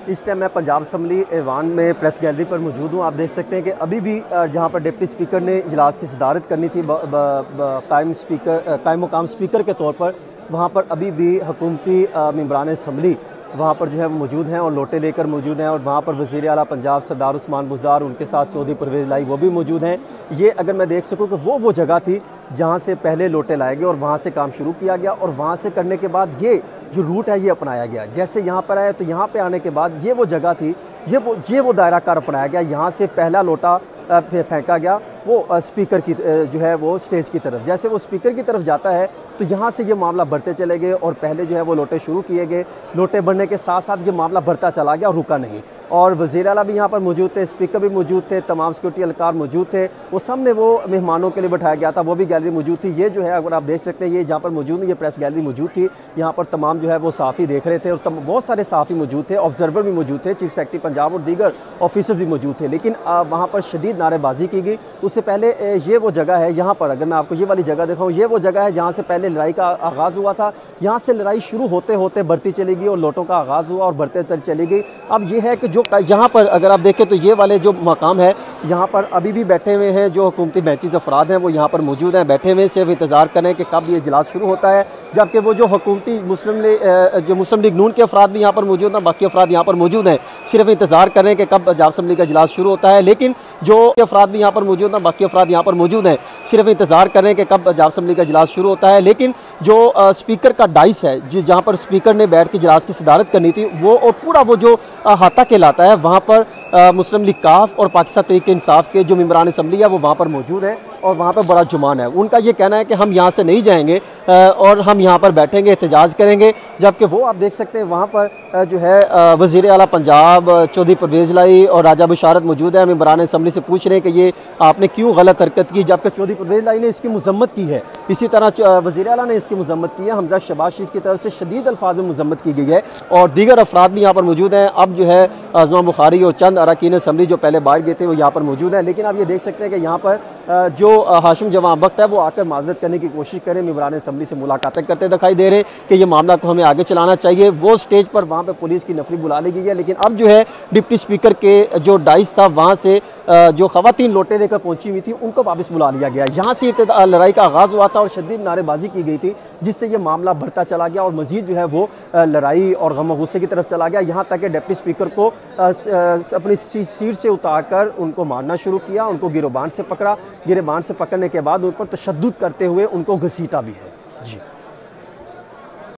इस टाइम मैं पंजाब असम्बली ऐवान में प्रेस गैलरी पर मौजूद हूँ। आप देख सकते हैं कि अभी भी जहाँ पर डिप्टी स्पीकर ने इजलास की सदारत करनी थी कायम मुकाम स्पीकर के तौर पर, वहाँ पर अभी भी हुकूमती मेंबरान असम्बली वहाँ पर जो है मौजूद हैं और लोटे लेकर मौजूद हैं। और वहाँ पर वज़ीर आला पंजाब सरदार उस्मान बुज़दार, उनके साथ चौधरी परवेज़ लाई, वो भी मौजूद हैं। ये अगर मैं देख सकूँ कि वो जगह थी जहाँ से पहले लोटे लाए गए और वहाँ से काम शुरू किया गया, और वहाँ से करने के बाद ये जो रूट है ये अपनाया गया। जैसे यहाँ पर आए तो यहाँ पे आने के बाद ये वो जगह थी, ये वो दायरा कार अपनाया गया। यहाँ से पहला लोटा फेंका गया वो स्पीकर की जो है वो स्टेज की तरफ। जैसे वो स्पीकर की तरफ जाता है तो यहाँ से ये मामला बढ़ते चले गए और पहले जो है वो लोटे शुरू किए गए। लोटे बढ़ने के साथ साथ ये मामला बढ़ता चला गया और रुका नहीं। और वज़ीर आला भी यहाँ पर मौजूद थे, स्पीकर भी मौजूद थे, तमाम सिक्योरिटी एहलकार मौजूद थे। वो सामने वो मेहमानों के लिए बैठाया गया था, वो भी गैलरी मौजूद थी। ये जो है अगर आप देख सकते हैं, ये जहाँ पर मौजूद है ये प्रेस गैलरी मौजूद थी। यहाँ पर तमाम जो है वो सहाफ़ी देख रहे थे और बहुत सारे सहाफ़ी मौजूद थे, ऑब्जर्वर भी मौजूद थे, चीफ सेक्रेटरी पंजाब और दीगर ऑफिसर भी मौजूद थे। लेकिन वहाँ पर शदीद नारेबाजी की गई। उससे पहले ये वो जगह है, यहाँ पर अगर मैं आपको ये वाली जगह दिखाऊँ, ये वो जगह है जहाँ से पहले लड़ाई का आगाज़ हुआ था। यहाँ से लड़ाई शुरू होते होते बढ़ती चली गई और लोटों का आगाज़ हुआ और बढ़ते चली गई। अब ये है कि जो यहाँ पर अगर आप देखें तो ये वाले जो मकाम है, यहाँ पर अभी भी बैठे हुए हैं जो हुकूमती मैचिज़ अफराद हैं, वो यहाँ पर मौजूद हैं, बैठे हुए सिर्फ इंतज़ार करें कि कब ये इजलास शुरू होता है। जबकि वो जो हुकूमती मुस्लिम लीग नून के अफराद भी यहाँ पर मौजूद हैं, बाकी अफराद यहाँ पर मौजूद हैं, सिर्फ इंतज़ार करें कि कब पंजाब असम्बली का इजलास शुरू होता है। लेकिन जो अफराद भी यहाँ पर मौजूद हैं, बाकी अफराद यहाँ पर मौजूद हैं, सिर्फ इंतज़ार करें कि कब पंजाब असम्बली का इजलास शुरू होता है। लेकिन जो स्पीकर का डाइस है, जहाँ पर स्पीकर ने बैठ के इजलास की सदारत करनी थी, वो और पूरा वो जो अहाता कहलाता है, वहाँ पर मुस्लिम लीग काफ और पाकिस्तान तहरीक इंसाफ के जो मेंबरान असम्बली है वो वहाँ पर मौजूद हैं और वहाँ पर बड़ा जुमान है। उनका ये कहना है कि हम यहाँ से नहीं जाएंगे और हम यहाँ पर बैठेंगे, एहतजाज करेंगे। जबकि वो आप देख सकते हैं वहाँ पर जो है वज़ीर आला पंजाब चौधरी परवेज़ लाई और राजा बुशारत मौजूद है। मेंबरान असम्बली से पूछ रहे हैं कि ये आपने क्यों गलत हरकत की, जबकि चौधरी परवेज़ लाई ने इसकी मजम्मत की है। इसी तरह वज़ीर आला ने इसकी मजम्मत की है। हमजा शहबाज शरीफ की तरफ से शदीद अल्फाज में मजम्मत की गई है और दीगर अफराद भी यहाँ पर मौजूद हैं। अब जो है आज़मा बुखारी और चंद अरकान असम्बली जो पहले बाहर गए थे वो यहाँ पर मौजूद हैं। लेकिन आप ये देख सकते हैं कि यहाँ पर जो हाशिम जवान वक्त है वो आकर माजरत करने की कोशिश करें, मेंबरान असम्बली से मुलाकातें करते दिखाई दे रहे हैं कि ये मामला को हमें आगे चलाना चाहिए। वो स्टेज पर वहाँ पे पुलिस की नफरी बुला ली गई है। लेकिन अब जो है डिप्टी स्पीकर के जो डाइस था वहाँ से जो खवातीन लोटे लेकर पहुंची हुई थी उनको वापस बुला लिया गया। यहाँ से लड़ाई का आगाज़ हुआ था और शदीद नारेबाजी की गई थी, जिससे ये मामला बढ़ता चला गया और मजीद जो है वो लड़ाई और गम गुस्से की तरफ चला गया। यहाँ तक कि डिप्टी स्पीकर को अपनी सीट से उतारकर उनको मारना शुरू किया, उनको गिरोबान से पकड़ा, गिरोबान से पकड़ने के बाद उन पर तशद्दुद करते हुए उनको घसीटा भी है। जी।